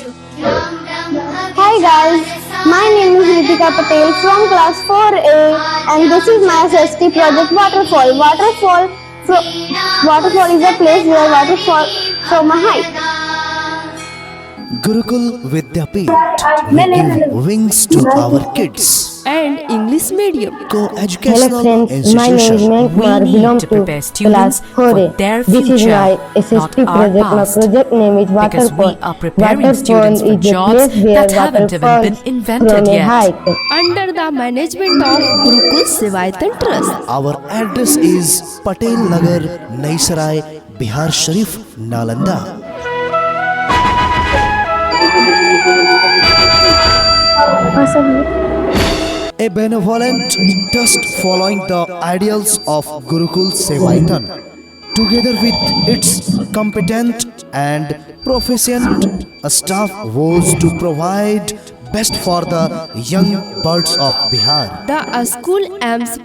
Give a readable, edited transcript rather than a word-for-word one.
Hi guys, my name is Ritika Patel from class 4A and this is my SST project Waterfall. Waterfall is a place where water falls from a height. Gurukul Vidyapeeth, we give wings to our kids. and English medium. Hello Co-educational friends, my name is institution. Mayank We Kumar, need belong to to prepare class students for 4A. their This is future, my not SST our project. My past. project name is Because we Waterfall. are preparing Waterfall students for is a jobs place where that haven't water even been falls invented from a yet. height. Under the management of Gurukul Sevaitan Trust. Our address is Patel Nagar, Naisarai, Bihar Sharif, Nalanda. A benevolent trust following the ideals of Gurukul Sevaitan, together with its competent and proficient staff, was to provide best for the young birds of Bihar. The school aims